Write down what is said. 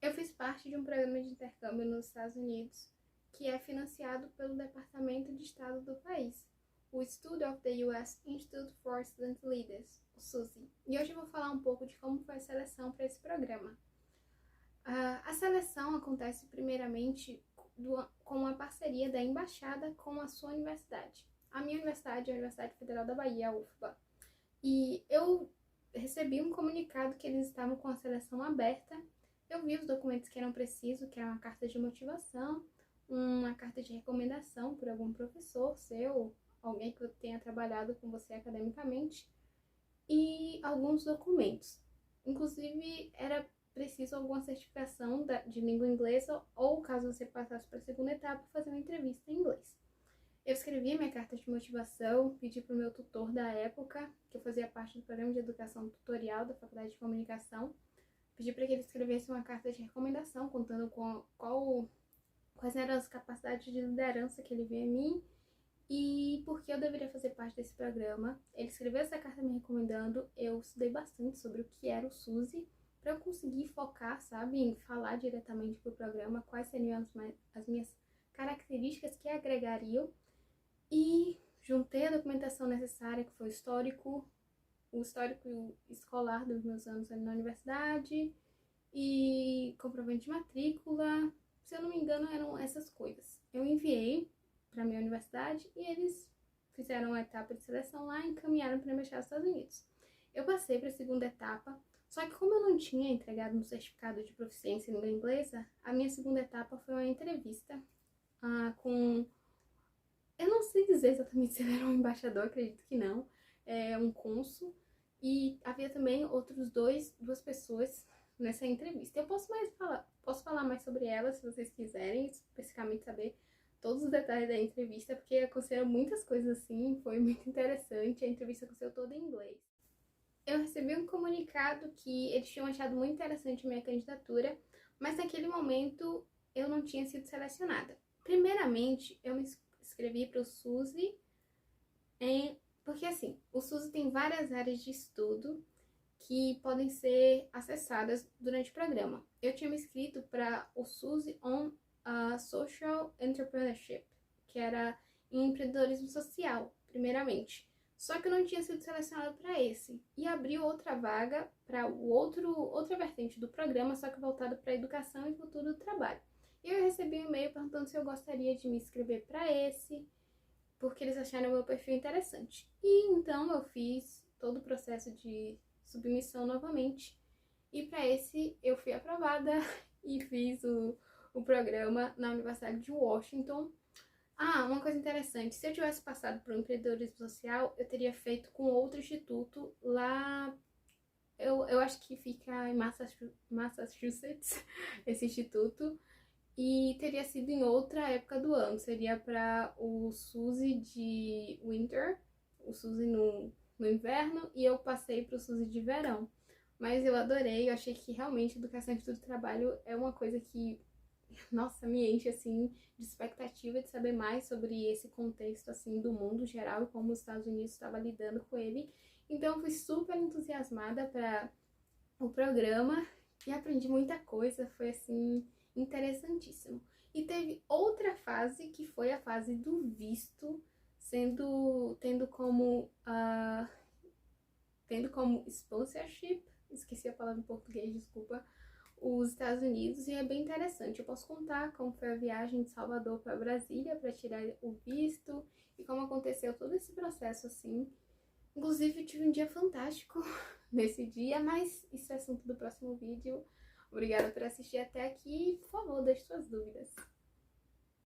Eu fiz parte de um programa de intercâmbio nos Estados Unidos que é financiado pelo Departamento de Estado do país, o Study of the U.S. Institute for Student Leaders, o SUSI. E hoje eu vou falar um pouco de como foi a seleção para esse programa. A seleção acontece primeiramente com uma parceria da embaixada com a sua universidade. A minha universidade é a Universidade Federal da Bahia, a UFBA. E eu recebi um comunicado que eles estavam com a seleção aberta. Eu vi os documentos que eram precisos, que era uma carta de motivação, uma carta de recomendação por algum professor seu, alguém que tenha trabalhado com você academicamente, e alguns documentos. Inclusive, era preciso alguma certificação de língua inglesa, ou caso você passasse para a segunda etapa, fazer uma entrevista em inglês. Eu escrevi minha carta de motivação, pedi para o meu tutor da época, que eu fazia parte do programa de educação tutorial da Faculdade de Comunicação, pedi para que ele escrevesse uma carta de recomendação, contando com quais eram as capacidades de liderança que ele via em mim e por que eu deveria fazer parte desse programa. Ele escreveu essa carta me recomendando, eu estudei bastante sobre o que era o SUSI, para eu conseguir focar, sabe, em falar diretamente para o programa, quais seriam as minhas características que agregariam. E juntei a documentação necessária, que foi o histórico escolar dos meus anos ali na universidade e comprovante de matrícula. Se eu não me engano, eram essas coisas. Eu enviei para minha universidade e eles fizeram a etapa de seleção lá e encaminharam para a Embaixada dos Estados Unidos. Eu passei para a segunda etapa, só que como eu não tinha entregado um certificado de proficiência em língua inglesa, a minha segunda etapa foi uma entrevista com... Eu não sei dizer exatamente se ele era um embaixador, acredito que não, um cônsul, e havia também duas pessoas nessa entrevista. Eu posso falar mais sobre ela se vocês quiserem, especificamente saber todos os detalhes da entrevista, porque aconteceram muitas coisas assim, foi muito interessante, a entrevista aconteceu toda em inglês. Eu recebi um comunicado que eles tinham achado muito interessante a minha candidatura, mas naquele momento eu não tinha sido selecionada. Primeiramente, eu me inscrevi para o SUSI, porque assim, o SUSI tem várias áreas de estudo que podem ser acessadas durante o programa. Eu tinha me inscrito para o SUSI on Social Entrepreneurship, que era em empreendedorismo social, primeiramente. Só que eu não tinha sido selecionada para esse. E abriu outra vaga para outra vertente do programa, só que voltada para educação e futuro do trabalho. E eu recebi um e-mail perguntando se eu gostaria de me inscrever para esse, porque eles acharam o meu perfil interessante. E então eu fiz todo o processo de submissão novamente. E para esse eu fui aprovada e fiz o programa na Universidade de Washington. Uma coisa interessante, se eu tivesse passado por um empreendedorismo social, eu teria feito com outro instituto lá, eu acho que fica em Massachusetts, esse instituto, e teria sido em outra época do ano, seria para o SUSI de Winter, o SUSI no inverno, e eu passei para o SUSI de verão. Mas eu adorei, eu achei que realmente educação e estudo do trabalho é uma coisa que, nossa, me enche assim de expectativa de saber mais sobre esse contexto assim do mundo geral e como os Estados Unidos estava lidando com ele. Então eu fui super entusiasmada para o programa e aprendi muita coisa, foi assim interessantíssimo. E teve outra fase que foi a fase do visto, tendo como sponsorship, esqueci a palavra em português, desculpa, os Estados Unidos, e é bem interessante. Eu posso contar como foi a viagem de Salvador para Brasília para tirar o visto e como aconteceu todo esse processo assim. Inclusive, eu tive um dia fantástico nesse dia, mas isso é assunto do próximo vídeo. Obrigada por assistir até aqui e, por favor, deixe suas dúvidas.